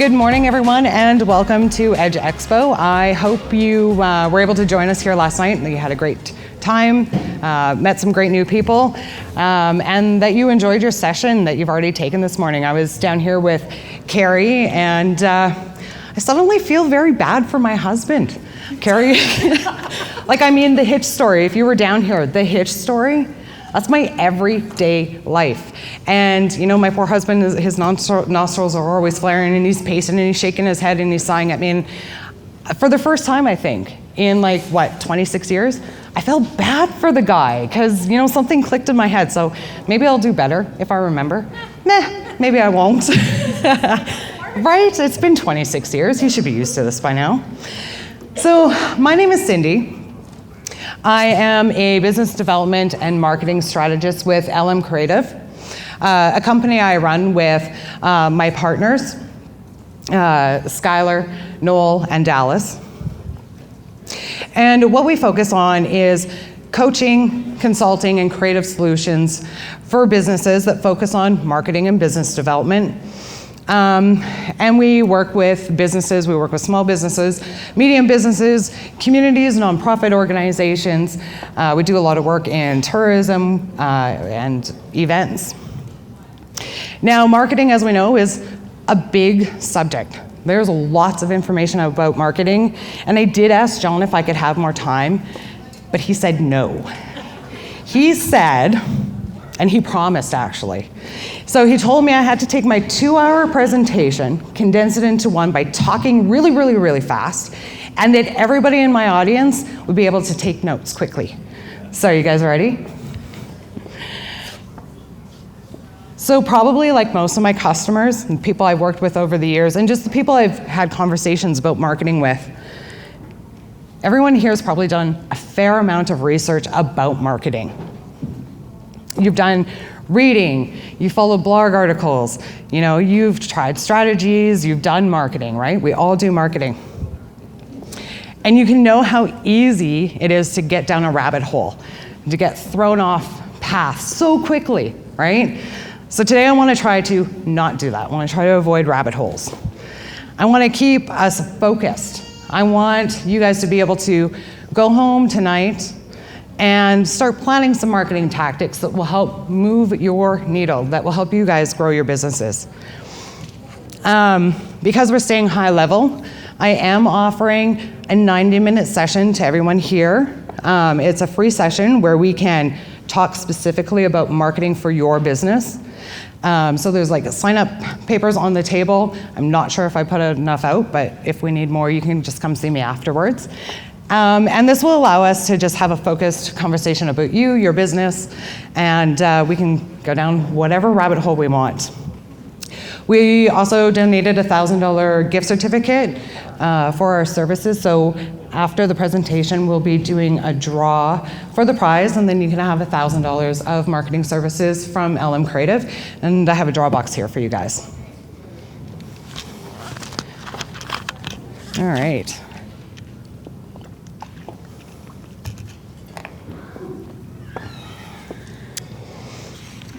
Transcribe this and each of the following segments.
Good morning, everyone, and welcome to Edge Expo. I hope you were able to join us here last night and that you had a great time, met some great new people, and that you enjoyed your session that you've already taken this morning. I was down here with Carrie, and I suddenly feel very bad for my husband. Carrie, the hitch story. If you were down here, the hitch story, that's my everyday life. And my poor husband, his nostrils are always flaring, and he's pacing, and he's shaking his head, and he's sighing at me. And for the first time, I think, in 26 years, I felt bad for the guy, because, something clicked in my head. So maybe I'll do better if I remember. Maybe I won't. Right? It's been 26 years. He should be used to this by now. So my name is Cyndie. I am a business development and marketing strategist with LM Creative, a company I run with my partners, Skylar, Noel, and Dallas. And what we focus on is coaching, consulting, and creative solutions for businesses that focus on marketing and business development. And we work with businesses, we work with small businesses, medium businesses, communities, nonprofit organizations. We do a lot of work in tourism and events. Now, marketing, as we know, is a big subject. There's lots of information about marketing, and I did ask John if I could have more time, but he said no. He said, and he promised actually, so he told me I had to take my 2-hour presentation, condense it into one by talking really, really, really fast, and that everybody in my audience would be able to take notes quickly. So you guys ready? So probably like most of my customers and people I've worked with over the years, and just the people I've had conversations about marketing with, everyone here has probably done a fair amount of research about marketing. You've done reading, you follow blog articles, you've tried strategies, you've done marketing, right? We all do marketing. And you can know how easy it is to get down a rabbit hole, to get thrown off path so quickly, right? So today I want to try to not do that. I want to try to avoid rabbit holes. I want to keep us focused. I want you guys to be able to go home tonight and start planning some marketing tactics that will help move your needle, that will help you guys grow your businesses. Because we're staying high level, I am offering a 90-minute session to everyone here. It's a free session where we can talk specifically about marketing for your business. So there's sign-up papers on the table. I'm not sure if I put enough out, but if we need more, you can just come see me afterwards. And this will allow us to just have a focused conversation about you, your business, and we can go down whatever rabbit hole we want. We also donated a $1,000 gift certificate for our services, so after the presentation, we'll be doing a draw for the prize, and then you can have $1,000 of marketing services from LM Creative, and I have a draw box here for you guys. All right.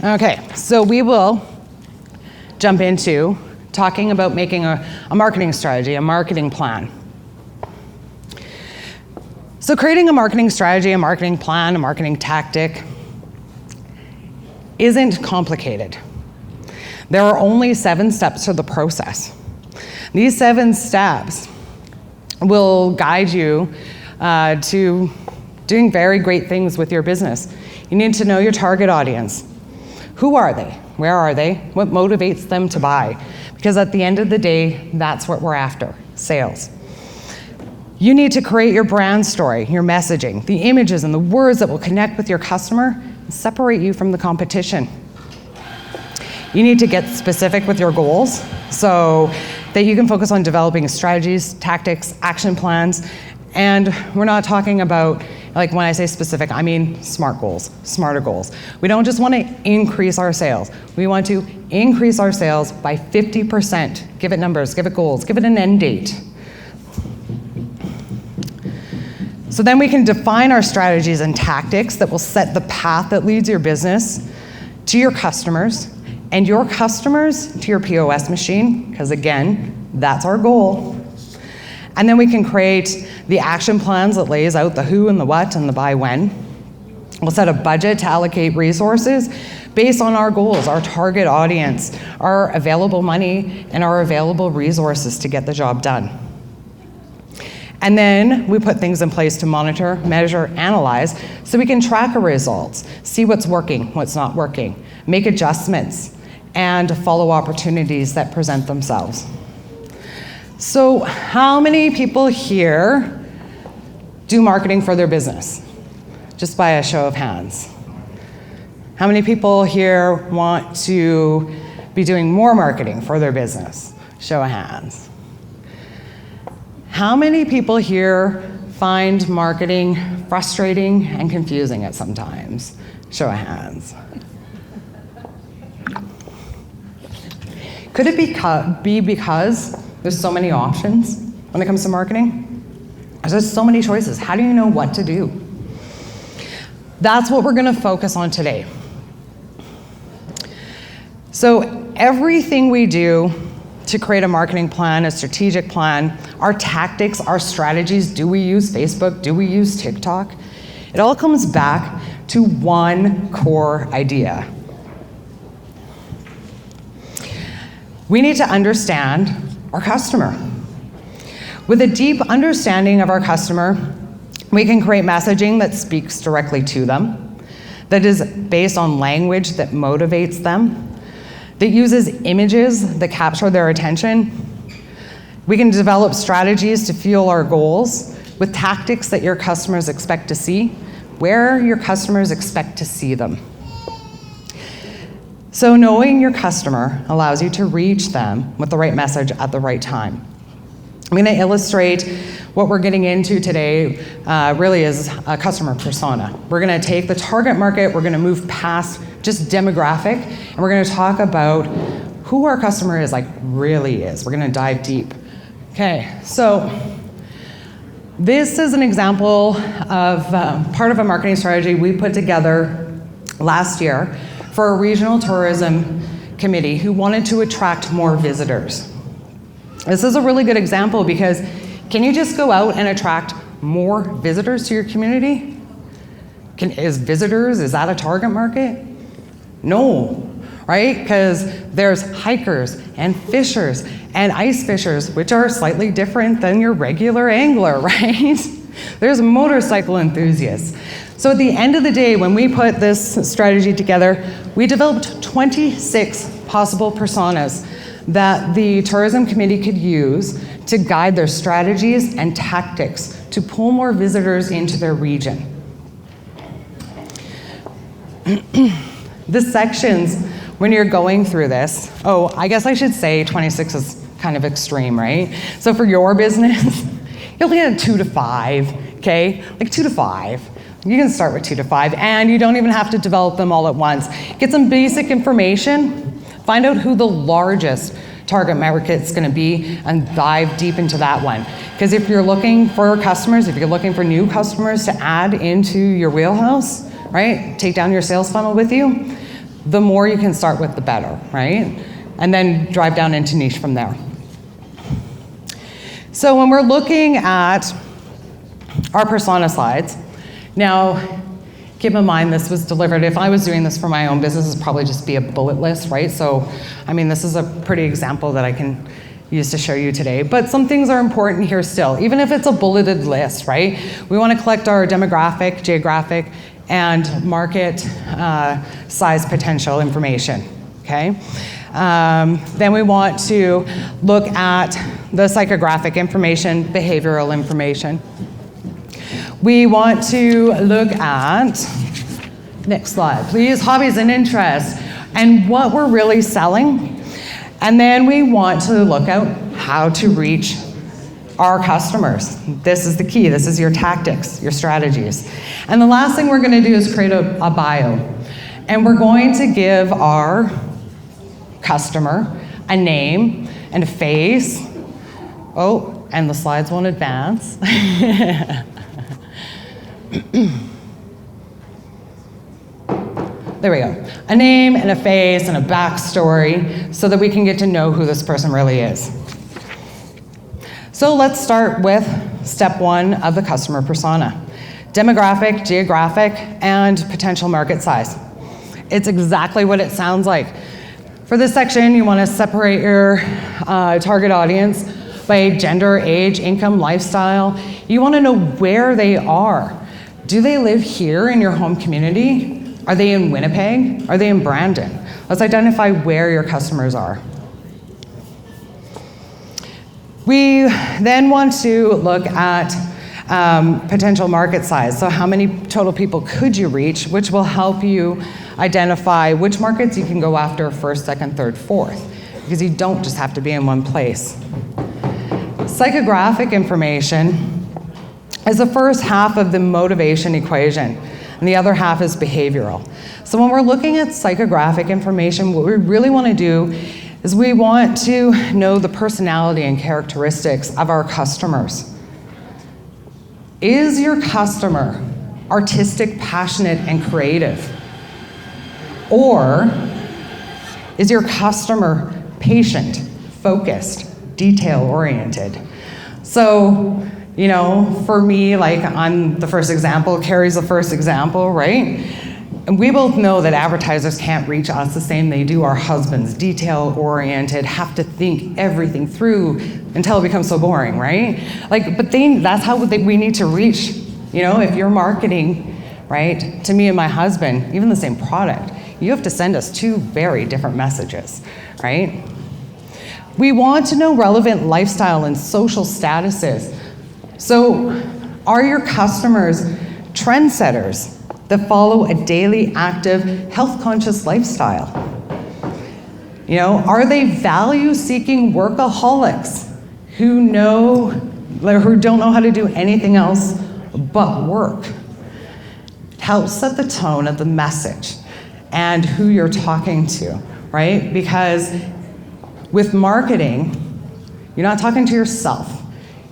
Okay, so we will jump into talking about making a marketing strategy, a marketing plan. So creating a marketing strategy, a marketing plan, a marketing tactic isn't complicated. There are only 7 steps to the process. These 7 steps will guide you to doing very great things with your business. You need to know your target audience. Who are they? Where are they? What motivates them to buy? Because at the end of the day, that's what we're after, sales. You need to create your brand story, your messaging, the images and the words that will connect with your customer and separate you from the competition. You need to get specific with your goals so that you can focus on developing strategies, tactics, action plans. And we're not talking about, when I say specific, I mean SMART goals, smarter goals. We don't just want to increase our sales. We want to increase our sales by 50%. Give it numbers, give it goals, give it an end date. So then we can define our strategies and tactics that will set the path that leads your business to your customers, and your customers to your POS machine, because again, That's our goal. And then we can create the action plans that lays out the who and the what and the by when. We'll set a budget to allocate resources based on our goals, our target audience, our available money, and our available resources to get the job done. And then we put things in place to monitor, measure, analyze, so we can track our results, see what's working, what's not working, make adjustments, and follow opportunities that present themselves. So how many people here do marketing for their business? Just by a show of hands. How many people here want to be doing more marketing for their business? Show of hands. How many people here find marketing frustrating and confusing at sometimes? Show of hands. Could it be because there's so many options when it comes to marketing? There's so many choices. How do you know what to do? That's what we're going to focus on today. So everything we do to create a marketing plan, a strategic plan, our tactics, our strategies, do we use Facebook? Do we use TikTok? It all comes back to one core idea. We need to understand our customer. With a deep understanding of our customer, we can create messaging that speaks directly to them, that is based on language that motivates them, that uses images that capture their attention. We can develop strategies to fuel our goals with tactics that your customers expect to see, where your customers expect to see them. So knowing your customer allows you to reach them with the right message at the right time. I'm going to illustrate what we're getting into today really is a customer persona. We're going to take the target market, we're going to move past just demographic, and we're going to talk about who our customer is, like really is. We're going to dive deep. Okay, so this is an example of part of a marketing strategy we put together last year for a regional tourism committee who wanted to attract more visitors. This is a really good example because can you just go out and attract more visitors to your community? Is that a target market? No, right? Because there's hikers and fishers and ice fishers, which are slightly different than your regular angler, right? There's motorcycle enthusiasts. So at the end of the day, when we put this strategy together, we developed 26 possible personas that the tourism committee could use to guide their strategies and tactics to pull more visitors into their region. The sections, when you're going through this, I guess I should say 26 is kind of extreme, right? So for your business, you're looking at 2 to 5, okay? Like 2 to 5. You can start with 2 to 5, and you don't even have to develop them all at once. Get some basic information, find out who the largest target market's going to be, and dive deep into that one. Because if you're looking for customers, if you're looking for new customers to add into your wheelhouse, right, take down your sales funnel with you, the more you can start with, the better, right? And then drive down into niche from there. So when we're looking at our persona slides, now, keep in mind this was delivered, if I was doing this for my own business, it'd probably just be a bullet list, right? So, I mean, this is a pretty example that I can use to show you today, but some things are important here still, even if it's a bulleted list, right? We want to collect our demographic, geographic, and market size potential information, okay? Then we want to look at the psychographic information, behavioral information. We want to look at, next slide, please, hobbies and interests, and what we're really selling. And then we want to look at how to reach our customers. This is the key. This is your tactics, your strategies. And the last thing we're going to do is create a bio. And we're going to give our customer a name and a face. Oh, and the slides won't advance. There we go. A name and a face and a backstory so that we can get to know who this person really is. So let's start with step one of the customer persona: demographic, geographic, and potential market size. It's exactly what it sounds like. For this section, you want to separate your target audience by gender, age, income, lifestyle. You want to know where they are. Do they live here in your home community? Are they in Winnipeg? Are they in Brandon? Let's identify where your customers are. We then want to look at potential market size. So how many total people could you reach, which will help you identify which markets you can go after first, second, third, fourth, because you don't just have to be in one place. Psychographic information is the first half of the motivation equation, and the other half is behavioral. So when we're looking at psychographic information, what we really want to do is we want to know the personality and characteristics of our customers. Is your customer artistic, passionate, and creative? Or is your customer patient, focused, detail-oriented? So, you know, for me, like I'm the first example, Carrie's the first example, right? And we both know that advertisers can't reach us the same they do our husbands, detail-oriented, have to think everything through until it becomes so boring, right? Like, but that's how we need to reach. You know, if you're marketing, right, to me and my husband, even the same product, you have to send us two very different messages, right? We want to know relevant lifestyle and social statuses. So, are your customers trendsetters that follow a daily, active, health-conscious lifestyle? You know, are they value-seeking workaholics who don't know how to do anything else but work? It helps set the tone of the message and who you're talking to, right? Because with marketing, you're not talking to yourself.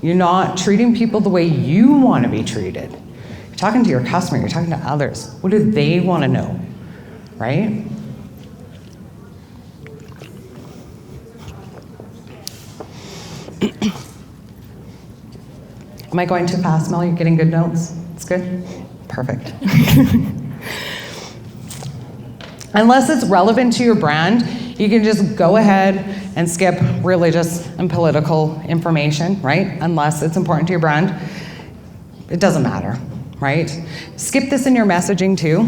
You're not treating people the way you want to be treated. You're talking to your customer, you're talking to others. What do they want to know, right? Am I going too fast, Mel? You're getting good notes? It's good? Perfect. Unless it's relevant to your brand, you can just go ahead and skip religious and political information, right? Unless it's important to your brand. It doesn't matter, right? Skip this in your messaging too,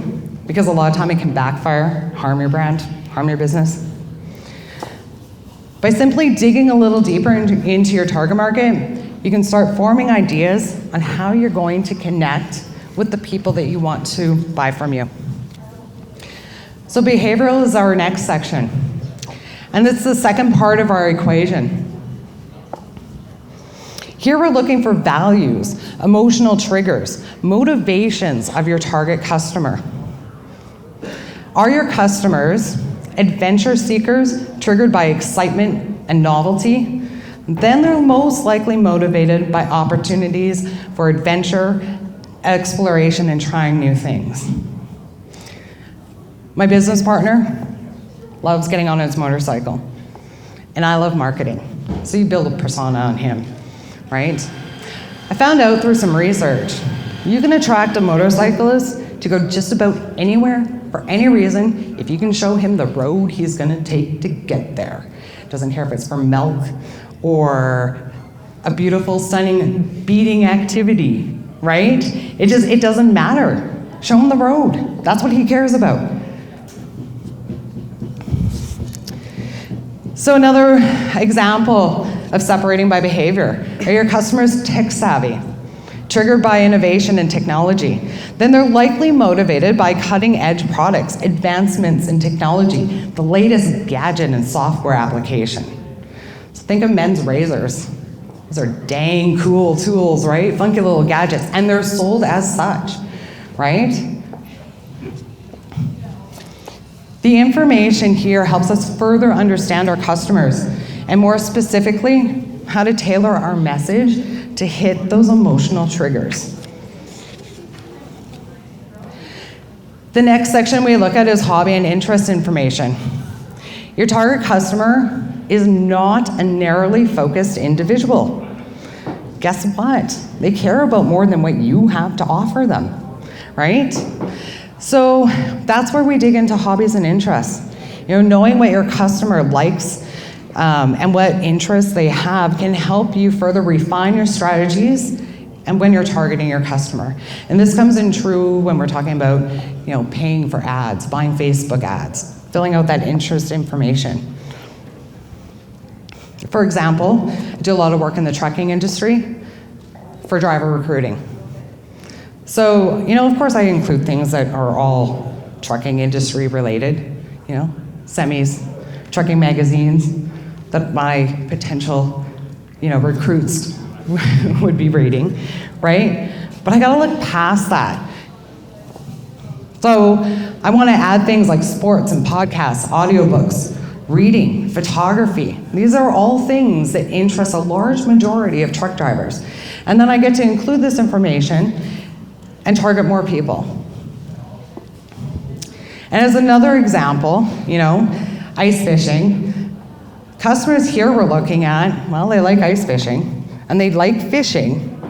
because a lot of time it can backfire, harm your brand, harm your business. By simply digging a little deeper into your target market, you can start forming ideas on how you're going to connect with the people that you want to buy from you. So behavioral is our next section. And it's the second part of our equation. Here we're looking for values, emotional triggers, motivations of your target customer. Are your customers adventure seekers triggered by excitement and novelty? Then they're most likely motivated by opportunities for adventure, exploration, and trying new things. My business partner loves getting on his motorcycle, and I love marketing. So you build a persona on him, right? I found out through some research, you can attract a motorcyclist to go just about anywhere for any reason if you can show him the road he's gonna take to get there. Doesn't care if it's for milk or a beautiful, stunning, beating activity, right? It doesn't matter. Show him the road. That's what he cares about. So another example of separating by behavior. Are your customers tech savvy, triggered by innovation and technology? Then they're likely motivated by cutting edge products, advancements in technology, the latest gadget and software application. So think of men's razors. Those are dang cool tools, right? Funky little gadgets, and they're sold as such, right? The information here helps us further understand our customers, and more specifically, how to tailor our message to hit those emotional triggers. The next section we look at is hobby and interest information. Your target customer is not a narrowly focused individual. guess what? They care about more than what you have to offer them, right? So that's where we dig into hobbies and interests. Knowing what your customer likes and what interests they have can help you further refine your strategies and when you're targeting your customer. And this comes in true when we're talking about, paying for ads, buying Facebook ads, filling out that interest information. For example, I do a lot of work in the trucking industry for driver recruiting. So, of course I include things that are all trucking industry related, semis, trucking magazines that my potential, recruits would be reading, right? But I gotta look past that. So I wanna add things like sports and podcasts, audiobooks, reading, photography. These are all things that interest a large majority of truck drivers. And then I get to include this information and target more people. And as another example, ice fishing. Customers here we're looking at, well, they like ice fishing and they like fishing,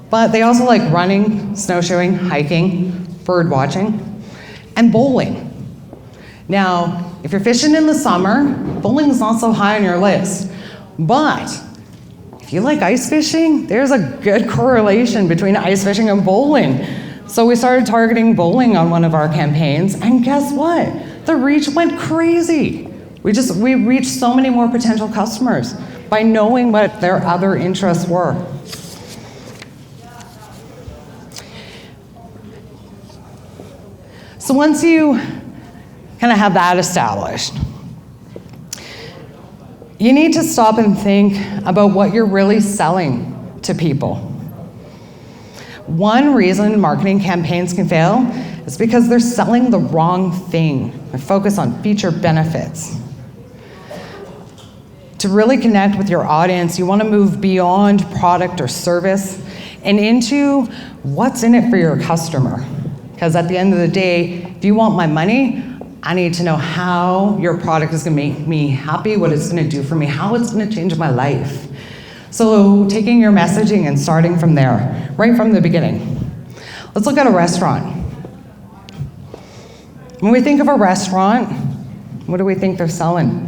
but they also like running, snowshoeing, hiking, bird watching, and bowling. Now, if you're fishing in the summer, bowling is not so high on your list, but if you like ice fishing, there's a good correlation between ice fishing and bowling. So we started targeting bowling on one of our campaigns, and guess what? The reach went crazy. We reached so many more potential customers by knowing what their other interests were. So once you kind of have that established, you need to stop and think about what you're really selling to people. One reason marketing campaigns can fail is because they're selling the wrong thing. They're focused on feature benefits. To really connect with your audience, you want to move beyond product or service and into what's in it for your customer. Because at the end of the day, if you want my money, I need to know how your product is going to make me happy, what it's going to do for me, how it's going to change my life. So taking your messaging and starting from there, right from the beginning. Let's look at a restaurant. When we think of a restaurant, what do we think they're selling?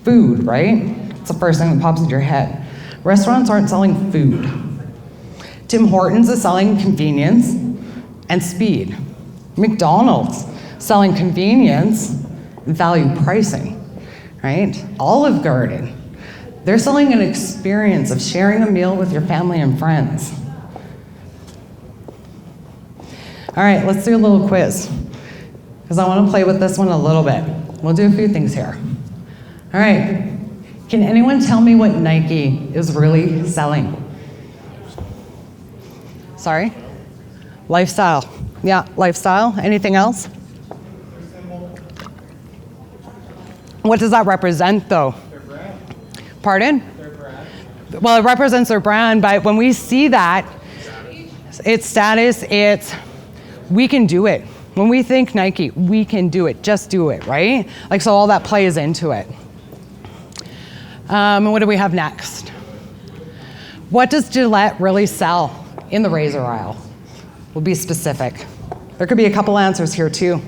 Food, right? It's the first thing that pops into your head. Restaurants aren't selling food. Tim Hortons is selling convenience and speed. McDonald's selling convenience and value pricing, right? Olive Garden, they're selling an experience of sharing a meal with your family and friends. All right, let's do a little quiz, because I want to play with this one a little bit. We'll do a few things here. All right, can anyone tell me what Nike is really selling? Sorry? Lifestyle. Yeah, lifestyle. Anything else? What does that represent, though? Their brand. Pardon? Their brand. Well, it represents their brand, but when we see that, it's status, it's we can do it. When we think Nike, we can do it. Just do it, right? Like, so all that plays into it. And what do we have next? What does Gillette really sell in the razor aisle? We'll be specific. There could be a couple answers here, too.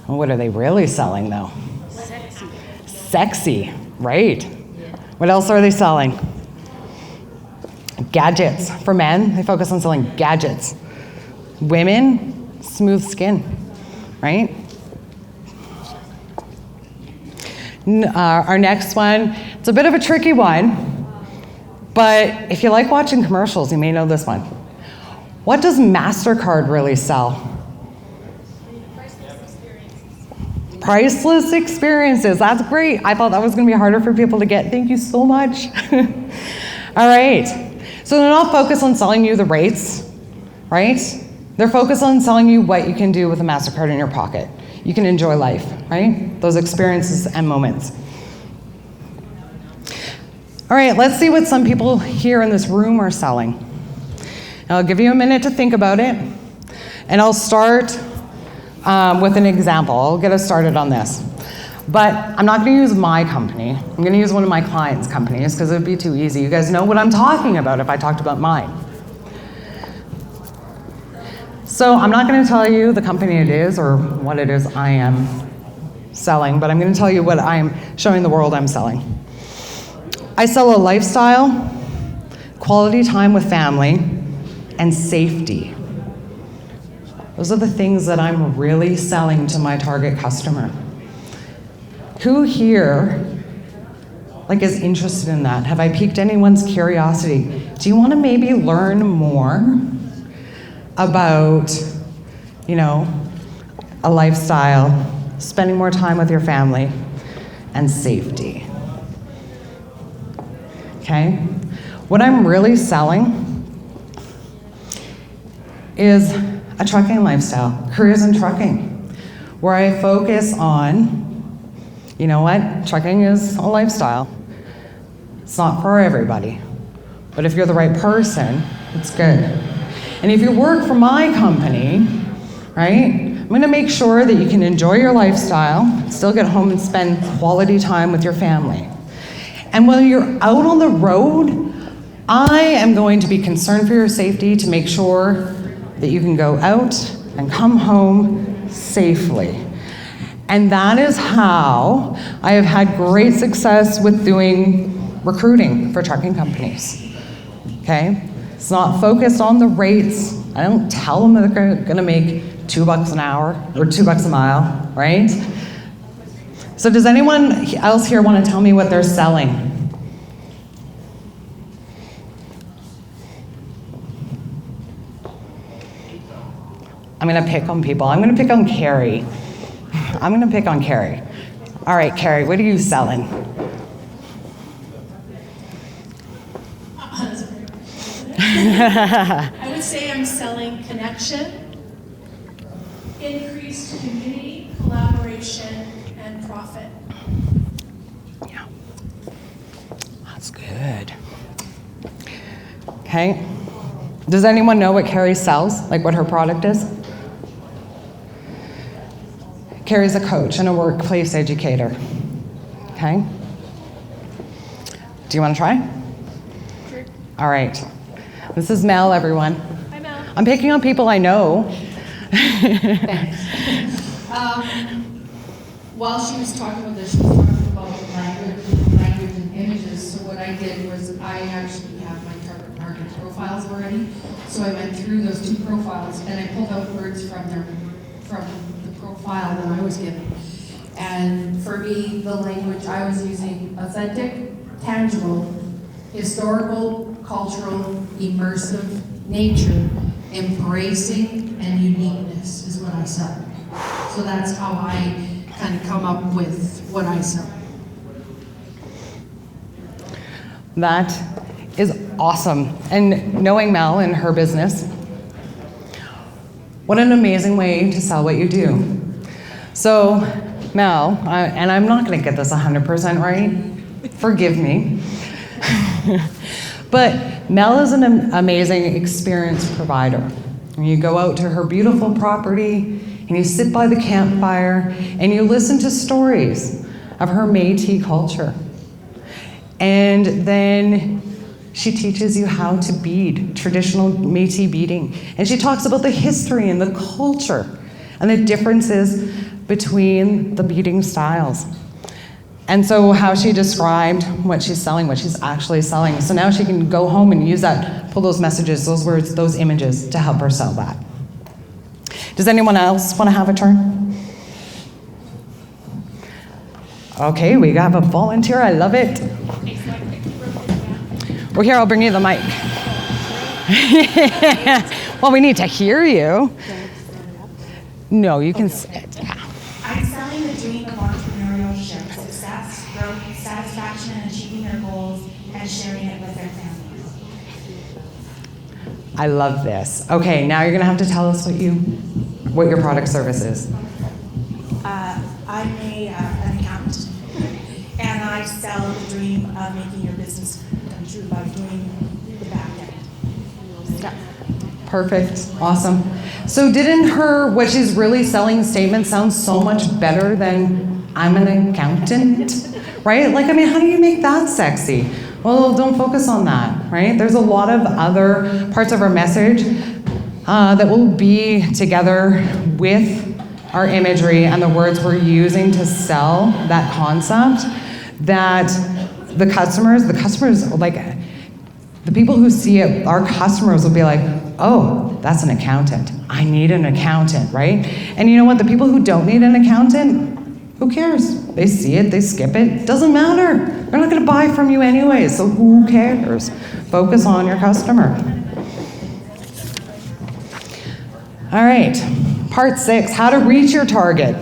Well, what are they really selling, though? Sexy. Sexy, right. What else are they selling? Gadgets. For men, they focus on selling gadgets. Women, smooth skin, right? Our next one, it's a bit of a tricky one, but if you like watching commercials, you may know this one. What does MasterCard really sell? Priceless experiences. That's great. I thought that was going to be harder for people to get. Thank you so much. All right. So they're not focused on selling you the rates, right? They're focused on selling you what you can do with a MasterCard in your pocket. You can enjoy life, right? Those experiences and moments. All right, let's see what some people here in this room are selling. Now, I'll give you a minute to think about it, and I'll start with an example. I'll get us started on this. But I'm not going to use my company. I'm going to use one of my clients' companies because it would be too easy. You guys know what I'm talking about if I talked about mine. So I'm not going to tell you the company it is or what it is I am selling, but I'm going to tell you what I'm showing the world I'm selling. I sell a lifestyle, quality time with family, and safety. Those are the things that I'm really selling to my target customer. Who here is interested in that? Have I piqued anyone's curiosity? Do you want to maybe learn more about, a lifestyle, spending more time with your family, and safety? Okay? What I'm really selling is a trucking lifestyle, careers in trucking, where I focus on, trucking is a lifestyle. It's not for everybody, but if you're the right person, it's good. And if you work for my company, right, I'm gonna make sure that you can enjoy your lifestyle, still get home and spend quality time with your family. And when you're out on the road, I am going to be concerned for your safety to make sure that you can go out and come home safely. And that is how I have had great success with doing recruiting for trucking companies, okay? It's not focused on the rates. I don't tell them that they're gonna make $2 an hour or $2 a mile, right? So does anyone else here wanna tell me what they're selling? I'm gonna pick on people. I'm gonna pick on Carrie. I'm gonna pick on Carrie. All right, Carrie, what are you selling? I would say I'm selling connection, increased community, collaboration, and profit. Yeah, that's good. Okay. Does anyone know what Carrie sells? Like what her product is? Carrie's a coach and a workplace educator. Okay? Do you want to try? Sure. All right. This is Mel, everyone. Hi, Mel. I'm picking on people I know. Thanks. While she was talking about this, she was talking about language and images. So what I did was I actually have my target market profiles already. So I went through those two profiles and I pulled out words from the profile that I was given. And for me, the language I was using: authentic, tangible, historical, cultural, immersive, nature, embracing, and uniqueness is what I sell. So that's how I kind of come up with what I sell. That is awesome. And knowing Mel and her business, what an amazing way to sell what you do. So, Mel, and I'm not going to get this 100% right, forgive me, but Mel is an amazing experience provider. When you go out to her beautiful property and you sit by the campfire and you listen to stories of her Métis culture. And then she teaches you how to bead, traditional Métis beading. And she talks about the history and the culture and the differences between the beading styles. And so how she described what she's selling, what she's actually selling. So now she can go home and use that, pull those messages, those words, those images to help her sell that. Does anyone else want to have a turn? Okay, we have a volunteer, I love it. Well, here, I'll bring you the mic. Well, we need to hear you. No, you can sit. Yeah. I'm selling the dream of entrepreneurship, success, growth, satisfaction, and achieving their goals, and sharing it with their families. I love this. Okay, now you're gonna have to tell us what your product service is. I'm an accountant, and I sell the dream of making your business come true by doing the back end stuff. Perfect, awesome. So didn't what she's really selling statement sound so much better than I'm an accountant, right? Like, I mean, how do you make that sexy? Well, don't focus on that, right? There's a lot of other parts of our message that will be together with our imagery and the words we're using to sell that concept, that the customers, like, the people who see it, our customers will be like, oh, that's an accountant. I need an accountant, right? And you know what? The people who don't need an accountant, who cares? They see it, they skip it, doesn't matter. They're not gonna buy from you anyway, so who cares? Focus on your customer. All right, part 6, how to reach your target.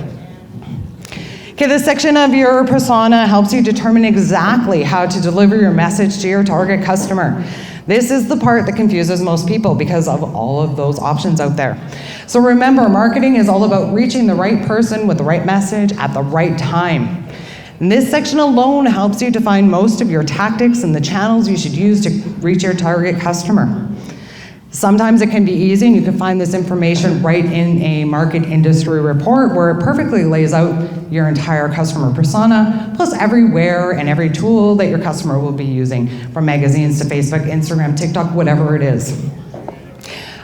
Okay, this section of your persona helps you determine exactly how to deliver your message to your target customer. This is the part that confuses most people because of all of those options out there. So remember, marketing is all about reaching the right person with the right message at the right time. And this section alone helps you define most of your tactics and the channels you should use to reach your target customer. Sometimes it can be easy, and you can find this information right in a market industry report where it perfectly lays out your entire customer persona, plus everywhere and every tool that your customer will be using, from magazines to Facebook, Instagram, TikTok, whatever it is.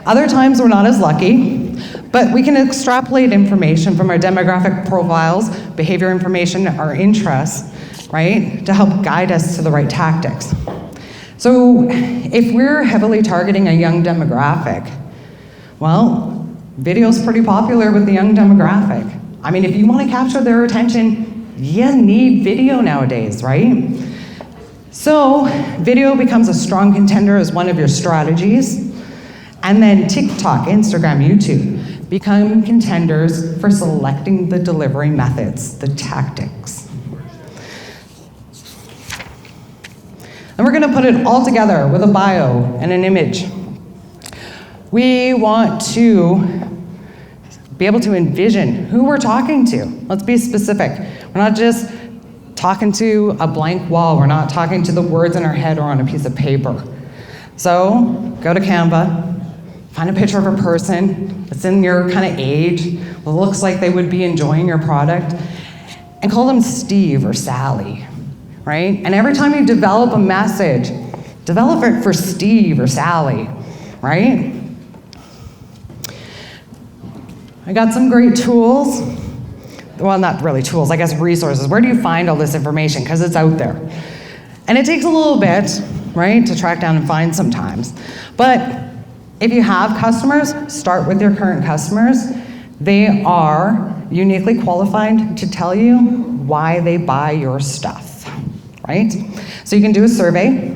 Other times we're not as lucky, but we can extrapolate information from our demographic profiles, behavior information, our interests, right, to help guide us to the right tactics. So if we're heavily targeting a young demographic, well, video's pretty popular with the young demographic. I mean, if you want to capture their attention, you need video nowadays, right? So video becomes a strong contender as one of your strategies. And then TikTok, Instagram, YouTube become contenders for selecting the delivery methods, the tactics. And we're gonna put it all together with a bio and an image. We want to be able to envision who we're talking to. Let's be specific. We're not just talking to a blank wall. We're not talking to the words in our head or on a piece of paper. So go to Canva, find a picture of a person that's in your kind of age, that looks like they would be enjoying your product, and call them Steve or Sally. Right? And every time you develop a message, develop it for Steve or Sally, right? I got some great tools. Well, not really tools, I guess resources. Where do you find all this information? Because it's out there. And it takes a little bit, right, to track down and find sometimes. But if you have customers, start with your current customers. They are uniquely qualified to tell you why they buy your stuff. Right? So you can do a survey.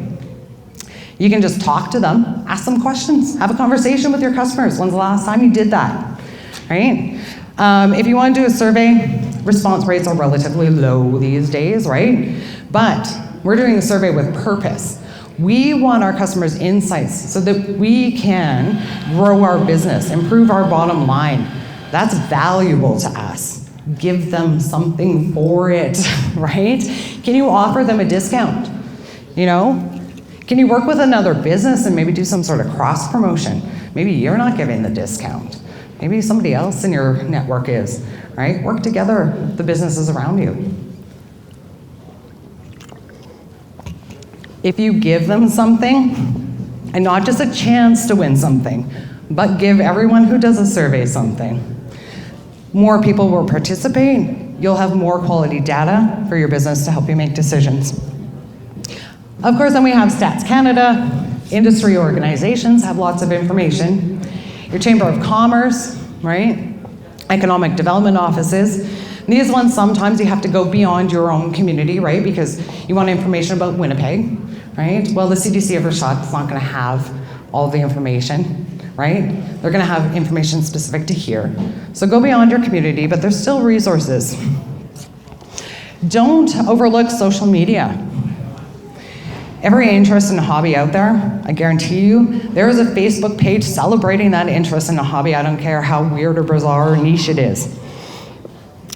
You can just talk to them, ask them questions, have a conversation with your customers. When's the last time you did that? Right? If you want to do a survey, response rates are relatively low these days, right? But we're doing a survey with purpose. We want our customers' insights so that we can grow our business, improve our bottom line. That's valuable to us. Give them something for it, right? Can you offer them a discount? You know? Can you work with another business and maybe do some sort of cross promotion? Maybe you're not giving the discount. Maybe somebody else in your network is, right? Work together with the businesses around you. If you give them something, and not just a chance to win something, but give everyone who does a survey something, more people will participate, you'll have more quality data for your business to help you make decisions. Of course, then we have Stats Canada, industry organizations have lots of information. Your Chamber of Commerce, right? Economic development offices. These ones, sometimes you have to go beyond your own community, right? Because you want information about Winnipeg, right? Well, the CDC of Rashad's not gonna have all the information, right? They're gonna have information specific to here. So go beyond your community, but there's still resources. Don't overlook social media. Every interest and hobby out there, I guarantee you, there is a Facebook page celebrating that interest in a hobby. I don't care how weird or bizarre or niche it is.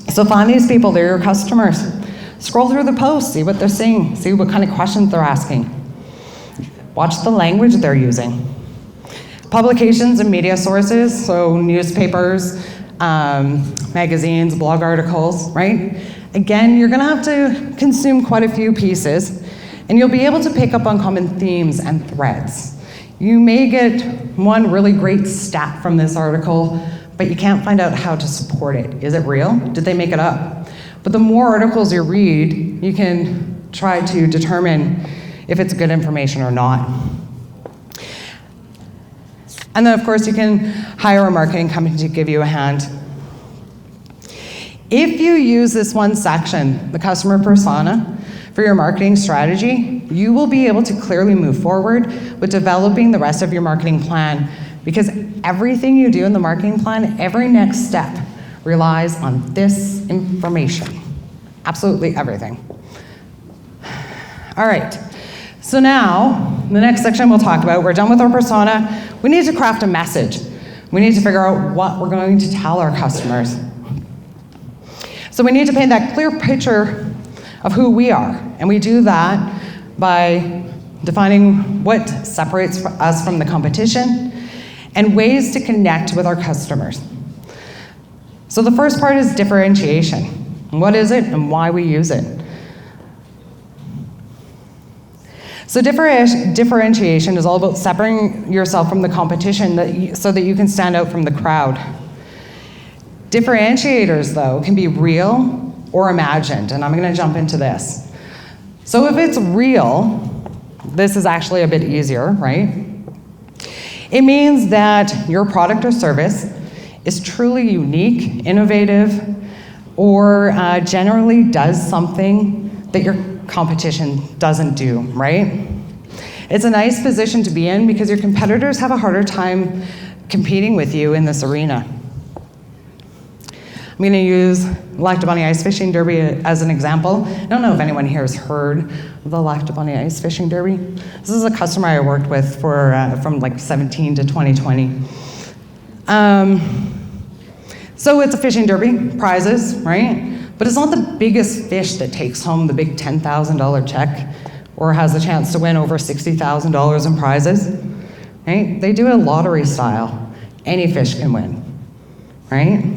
So find these people, they're your customers. Scroll through the posts, see what they're saying, see what kind of questions they're asking. Watch the language they're using. Publications and media sources, so newspapers, magazines, blog articles, right? Again, you're gonna have to consume quite a few pieces, and you'll be able to pick up on common themes and threads. You may get one really great stat from this article, but you can't find out how to support it. Is it real? Did they make it up? But the more articles you read, you can try to determine if it's good information or not. And then, of course, you can hire a marketing company to give you a hand. If you use this one section, the customer persona, for your marketing strategy, you will be able to clearly move forward with developing the rest of your marketing plan, because everything you do in the marketing plan, every next step, relies on this information. Absolutely everything. All right, so now, the next section we'll talk about, we're done with our persona. We need to craft a message. We need to figure out what we're going to tell our customers. So we need to paint that clear picture of who we are, and we do that by defining what separates us from the competition and ways to connect with our customers. So the first part is differentiation. What is it and why we use it? So differentiation is all about separating yourself from the competition so that you can stand out from the crowd. Differentiators, though, can be real or imagined, and I'm going to jump into this. So if it's real, this is actually a bit easier, right? It means that your product or service is truly unique, innovative, or generally does something that your competition doesn't do, right? It's a nice position to be in because your competitors have a harder time competing with you in this arena. I'm going to use Lactabunny Ice Fishing Derby as an example. I don't know if anyone here has heard of the Lactabunny Ice Fishing Derby. This is a customer I worked with from like 17 to 2020. So it's a fishing derby, prizes, right? But it's not the biggest fish that takes home the big $10,000 check or has the chance to win over $60,000 in prizes, right? They do it lottery style. Any fish can win, right?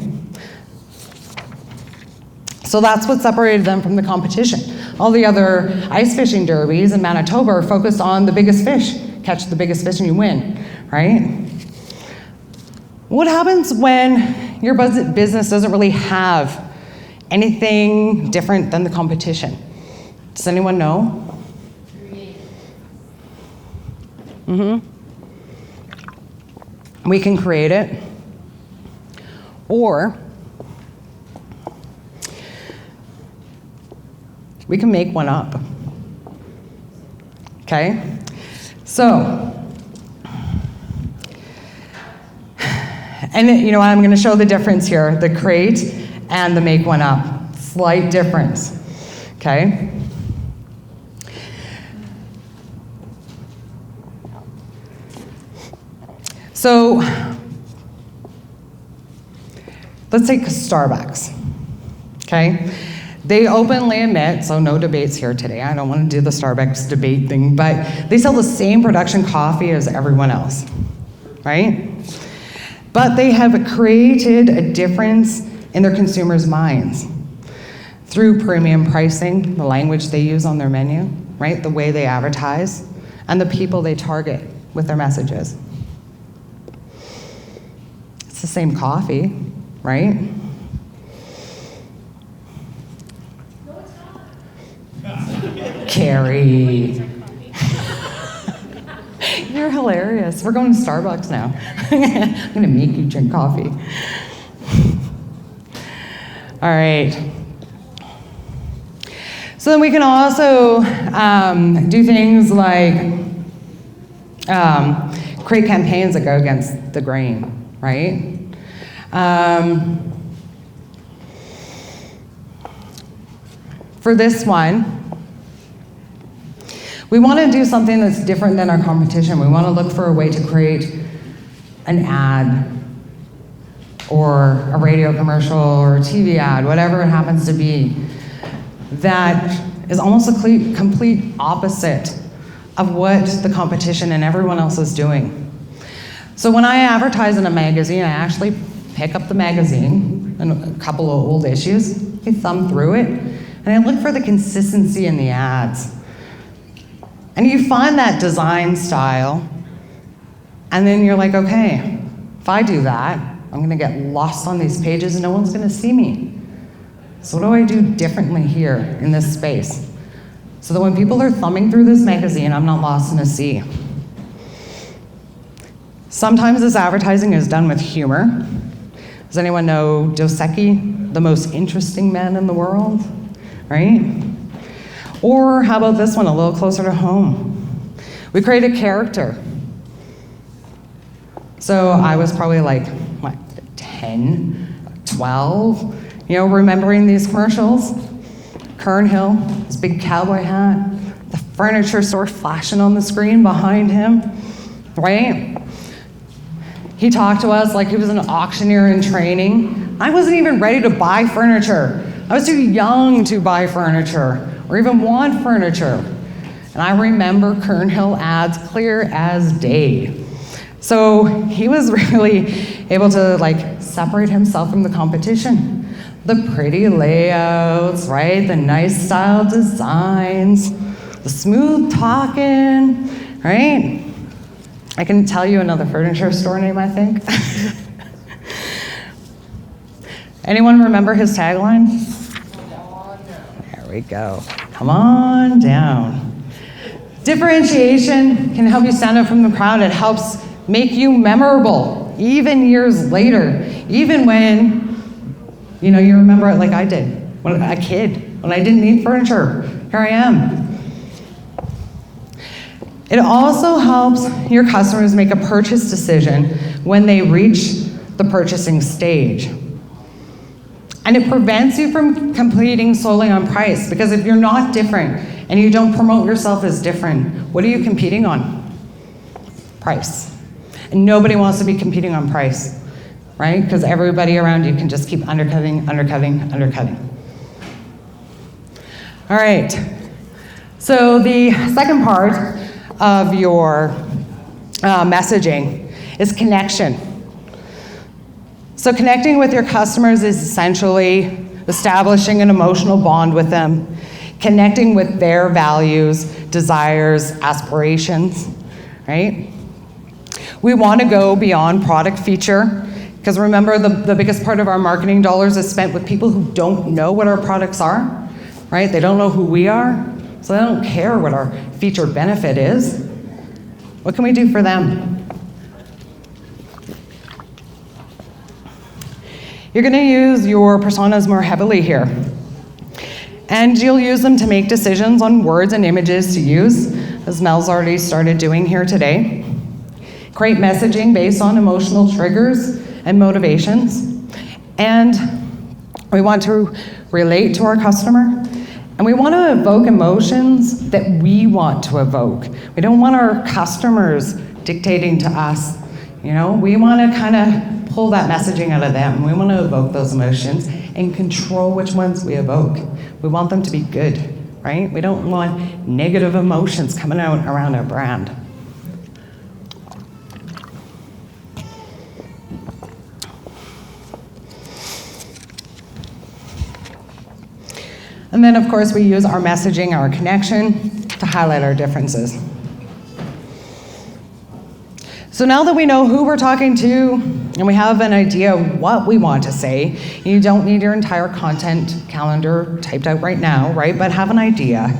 So that's what separated them from the competition. All the other ice fishing derbies in Manitoba are focused on the biggest fish. Catch the biggest fish and you win, right? What happens when your business doesn't really have anything different than the competition? Does anyone know? We can create it, or we can make one up. Okay? So, and you know, I'm going to show the difference here, the create and the make one up. Slight difference. Okay? So, let's take Starbucks. Okay? They openly admit, so no debates here today, I don't want to do the Starbucks debate thing, but they sell the same production coffee as everyone else, right? But they have created a difference in their consumers' minds through premium pricing, the language they use on their menu, right? The way they advertise, and the people they target with their messages. It's the same coffee, right? Carrie. You're hilarious. We're going to Starbucks now. I'm going to make you drink coffee. All right. So then we can also do things like create campaigns that go against the grain, right? For this one, we want to do something that's different than our competition. We want to look for a way to create an ad or a radio commercial or a TV ad, whatever it happens to be, that is almost a complete opposite of what the competition and everyone else is doing. So when I advertise in a magazine, I actually pick up the magazine and a couple of old issues, I thumb through it, and I look for the consistency in the ads. And you find that design style, and then you're like, okay, if I do that, I'm gonna get lost on these pages and no one's gonna see me. So what do I do differently here in this space? So that when people are thumbing through this magazine, I'm not lost in a sea. Sometimes this advertising is done with humor. Does anyone know Dos Equis, the most interesting man in the world, right? Or how about this one, a little closer to home? We create a character. So I was probably like, 10, 12, remembering these commercials. Kernhill, his big cowboy hat, the furniture store flashing on the screen behind him, right? He talked to us like he was an auctioneer in training. I wasn't even ready to buy furniture. I was too young to buy furniture or even want furniture. And I remember Kernhill ads clear as day. So he was really able to separate himself from the competition. The pretty layouts, right? The nice style designs, the smooth talking, right? I can tell you another furniture store name, I think. Anyone remember his tagline? There we go. Come on down. Differentiation can help you stand out from the crowd. It helps make you memorable, even years later. Even when, you remember it like I did, when a kid, when I didn't need furniture. Here I am. It also helps your customers make a purchase decision when they reach the purchasing stage. And it prevents you from competing solely on price, because if you're not different and you don't promote yourself as different, what are you competing on? Price. And nobody wants to be competing on price, right? Because everybody around you can just keep undercutting. All right, so the second part of your messaging is connection. So connecting with your customers is essentially establishing an emotional bond with them, connecting with their values, desires, aspirations, right? We want to go beyond product feature, because remember, the biggest part of our marketing dollars is spent with people who don't know what our products are, right? They don't know who we are, so they don't care what our featured benefit is. What can we do for them? You're going to use your personas more heavily here. And you'll use them to make decisions on words and images to use, as Mel's already started doing here today. Create messaging based on emotional triggers and motivations. And we want to relate to our customer. And we want to evoke emotions that we want to evoke. We don't want our customers dictating to us. We want to kind of pull that messaging out of them. We want to evoke those emotions and control which ones we evoke. We want them to be good, right? We don't want negative emotions coming out around our brand. And then, of course, we use our messaging, our connection, to highlight our differences. So now that we know who we're talking to, and we have an idea of what we want to say, you don't need your entire content calendar typed out right now, right? But have an idea.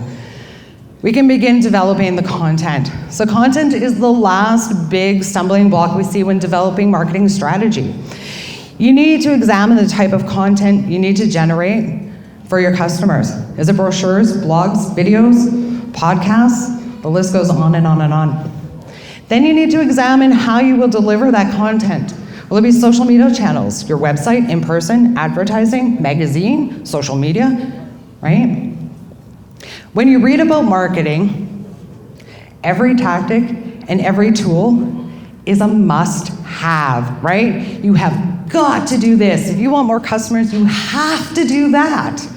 We can begin developing the content. So content is the last big stumbling block we see when developing marketing strategy. You need to examine the type of content you need to generate for your customers. Is it brochures, blogs, videos, podcasts? The list goes on and on and on. Then you need to examine how you will deliver that content. Will it be social media channels, your website, in person, advertising, magazine, social media, right? When you read about marketing, every tactic and every tool is a must-have, right? You have got to do this. If you want more customers, you have to do that.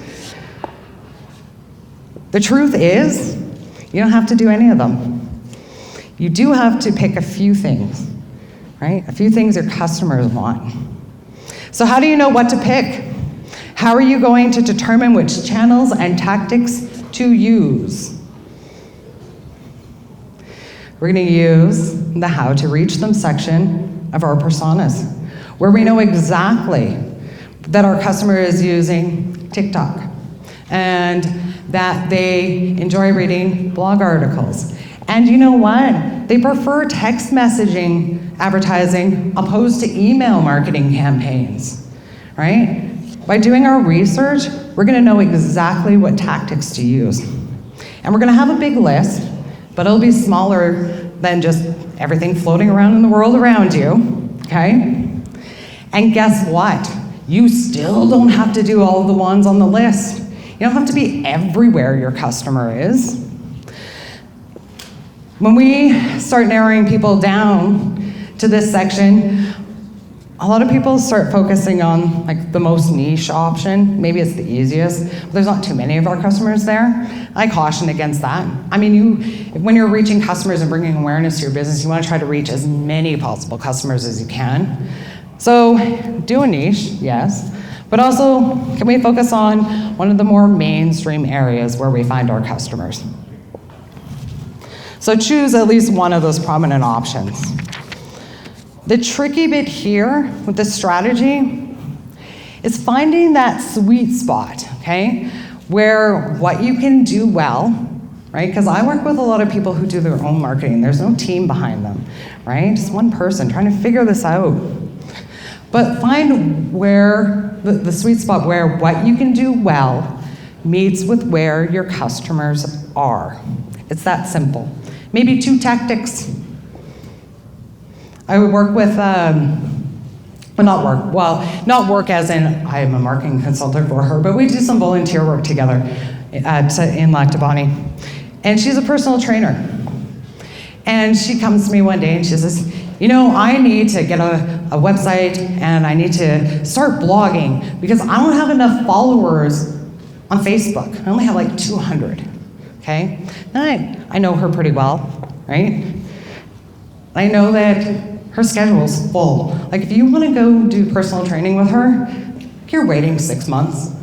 The truth is, you don't have to do any of them. You do have to pick a few things, right? A few things your customers want. So how do you know what to pick? How are you going to determine which channels and tactics to use? We're going to use the how to reach them section of our personas, where we know exactly that our customer is using TikTok and that they enjoy reading blog articles. And you know what? They prefer text messaging advertising opposed to email marketing campaigns, right? By doing our research, we're going to know exactly what tactics to use. And we're going to have a big list, but it'll be smaller than just everything floating around in the world around you, okay? And guess what? You still don't have to do all of the ones on the list. You don't have to be everywhere your customer is. When we start narrowing people down to this section, a lot of people start focusing on like the most niche option. Maybe it's the easiest, but there's not too many of our customers there. I caution against that. I mean, when you're reaching customers and bringing awareness to your business, you want to try to reach as many possible customers as you can. So do a niche, yes, but also can we focus on one of the more mainstream areas where we find our customers? So choose at least one of those prominent options. The tricky bit here with this strategy is finding that sweet spot, okay, where what you can do well, right? Because I work with a lot of people who do their own marketing. There's no team behind them, right? Just one person trying to figure this out. But find where the sweet spot where what you can do well meets with where your customers are. It's that simple. Maybe 2 tactics. I would work with, not work as in I am a marketing consultant for her, but we do some volunteer work together in Lactabani. And she's a personal trainer. And she comes to me one day and she says, you know, I need to get a website and I need to start blogging because I don't have enough followers on Facebook. I only have like 200, okay? And I know her pretty well, right? I know that her schedule's full. Like if you want to go do personal training with her, you're waiting 6 months.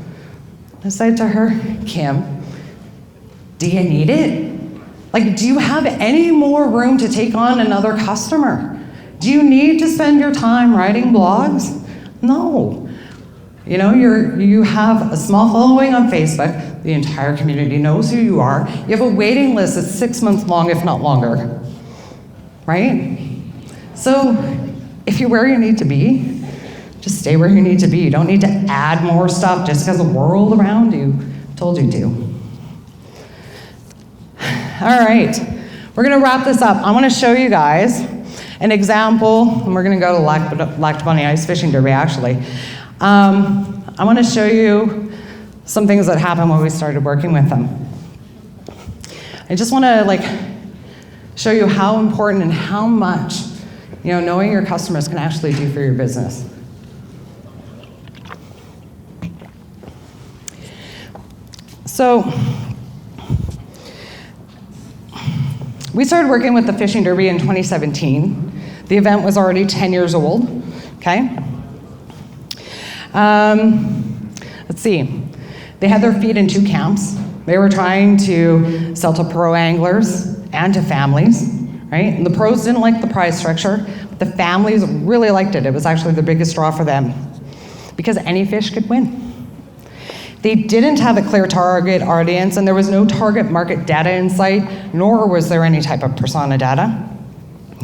I said to her, Kim, do you need it? Like, do you have any more room to take on another customer? Do you need to spend your time writing blogs? No. You know, you have a small following on Facebook. The entire community knows who you are. You have a waiting list that's 6 months long, if not longer, right? So if you're where you need to be, just stay where you need to be. You don't need to add more stuff just because the world around you told you to. All right, we're gonna wrap this up. I wanna show you guys an example, and we're gonna go to Lactabani Ice Fishing Derby actually. I wanna show you some things that happened when we started working with them. I just wanna show you how important and how much knowing your customers can actually do for your business. So, we started working with the Fishing Derby in 2017. The event was already 10 years old, okay? Let's see. They had their feet in 2 camps. They were trying to sell to pro anglers and to families, right? And the pros didn't like the prize structure, but the families really liked it. It was actually the biggest draw for them because any fish could win. They didn't have a clear target audience, and there was no target market data in sight, nor was there any type of persona data.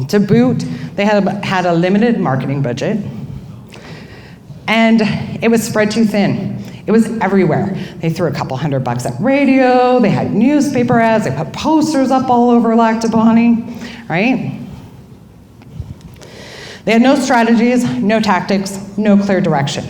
To boot, they had a limited marketing budget, and it was spread too thin. It was everywhere. They threw a couple $100 at radio, they had newspaper ads, they put posters up all over Lactabani, right? They had no strategies, no tactics, no clear direction.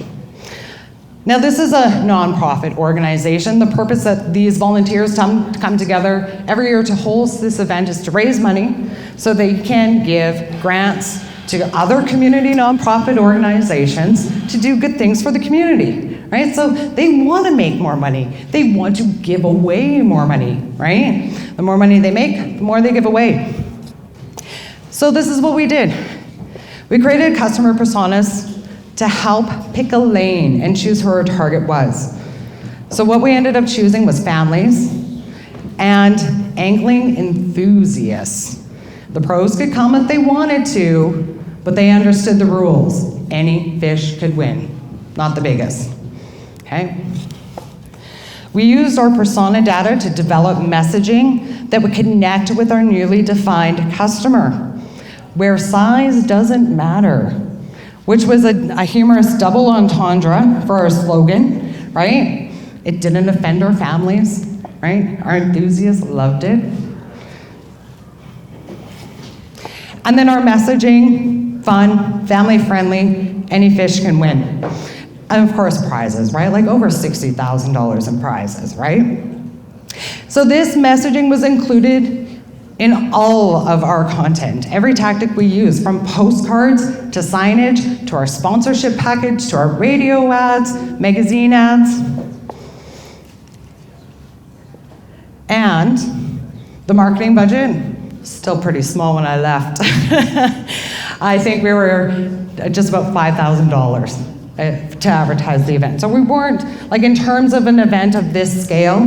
Now, this is a nonprofit organization. The purpose that these volunteers come together every year to host this event is to raise money so they can give grants to other community nonprofit organizations to do good things for the community, right? So they want to make more money. They want to give away more money, right? The more money they make, the more they give away. So this is what we did. We created customer personas to help pick a lane and choose who our target was. So what we ended up choosing was families and angling enthusiasts. The pros could come if they wanted to, but they understood the rules. Any fish could win, not the biggest, okay? We used our persona data to develop messaging that would connect with our newly defined customer, where size doesn't matter, which was a humorous double entendre for our slogan, right? It didn't offend our families, right? Our enthusiasts loved it. And then our messaging, fun, family-friendly, any fish can win. And of course, prizes, right? Like over $60,000 in prizes, right? So this messaging was included in all of our content. Every tactic we use, from postcards to signage, to our sponsorship package, to our radio ads, magazine ads. And the marketing budget, still pretty small when I left. I think we were just about $5,000 to advertise the event. So we weren't, like in terms of an event of this scale,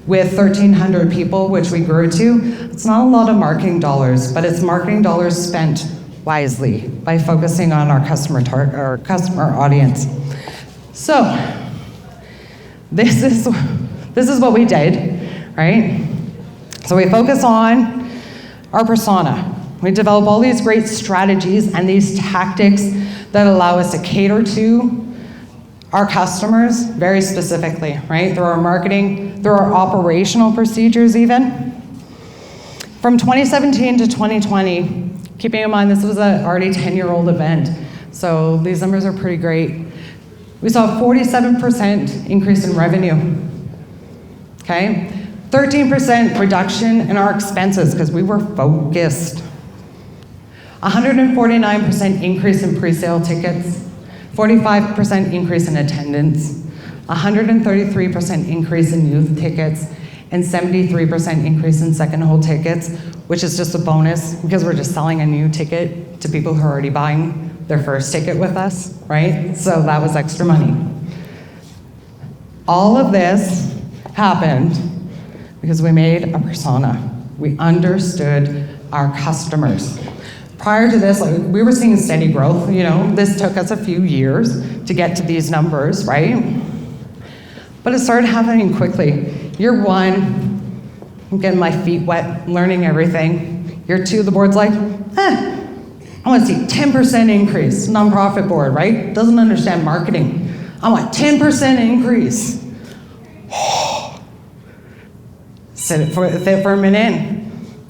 with 1,300 people, which we grew to, it's not a lot of marketing dollars, but it's marketing dollars spent wisely by focusing on our customer audience. So this is what we did, right? So we focus on our persona. We develop all these great strategies and these tactics that allow us to cater to our customers very specifically, right? Through our marketing, through our operational procedures even. From 2017 to 2020, keeping in mind this was an already 10-year-old event, so these numbers are pretty great. We saw a 47% increase in revenue, okay? 13% reduction in our expenses because we were focused. 149% increase in pre-sale tickets, 45% increase in attendance, 133% increase in youth tickets, and 73% increase in second hold tickets, which is just a bonus because we're just selling a new ticket to people who are already buying their first ticket with us, right? So that was extra money. All of this happened because we made a persona. We understood our customers. Prior to this, like, we were seeing steady growth, you know. This took us a few years to get to these numbers, right? But it started happening quickly. Year one, I'm getting my feet wet, learning everything. Year two, the board's like, I want to see 10% increase. Nonprofit board, right? Doesn't understand marketing. I want 10% increase. Sit for a minute.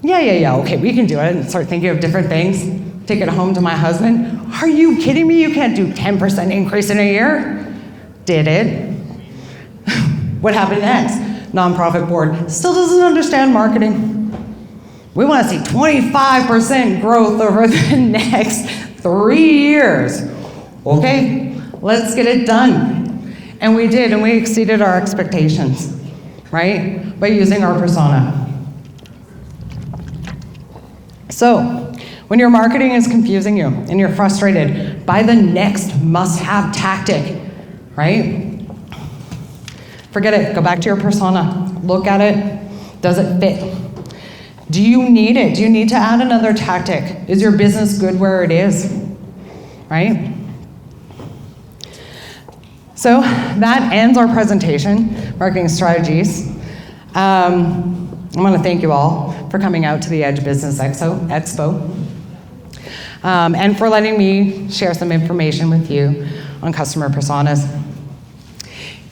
Yeah, okay, we can do it. And start thinking of different things. Take it home to my husband. Are you kidding me? You can't do 10% increase in a year. Did it. What happened next? Nonprofit board still doesn't understand marketing. We want to see 25% growth over the next 3 years. Okay, let's get it done. And we did, and we exceeded our expectations, right? By using our persona. So, when your marketing is confusing you and you're frustrated by the next must-have tactic, right? Forget it, go back to your persona. Look at it, does it fit? Do you need it? Do you need to add another tactic? Is your business good where it is, right? So that ends our presentation, marketing strategies. I want to thank you all for coming out to the Edge Business Expo, and for letting me share some information with you on customer personas.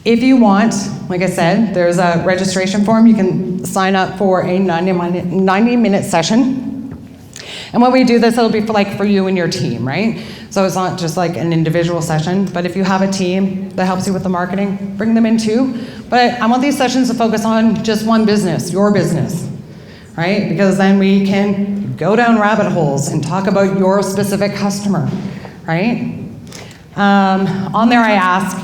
If you want, like I said, there's a registration form. You can sign up for a 90-minute session. And when we do this, it'll be for you and your team, right? So it's not just like an individual session, but if you have a team that helps you with the marketing, bring them in too. But I want these sessions to focus on just one business, your business, right? Because then we can go down rabbit holes and talk about your specific customer, right? On there I ask,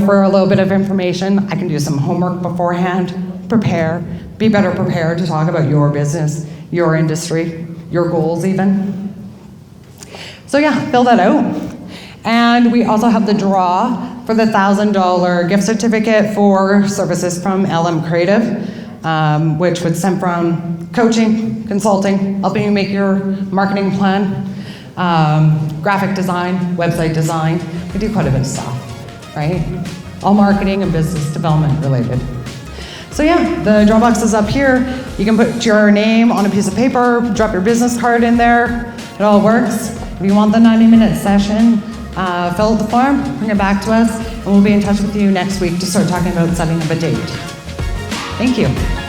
for a little bit of information. I can do some homework beforehand, prepare, be better prepared to talk about your business, your industry, your goals even. So yeah, fill that out. And we also have the draw for the $1,000 gift certificate for services from LM Creative, which would stem from coaching, consulting, helping you make your marketing plan, graphic design, website design. We do quite a bit of stuff, right? All marketing and business development related. So yeah, the Dropbox is up here. You can put your name on a piece of paper, drop your business card in there. It all works. If you want the 90-minute session, fill out the form, bring it back to us, and we'll be in touch with you next week to start talking about setting up a date. Thank you.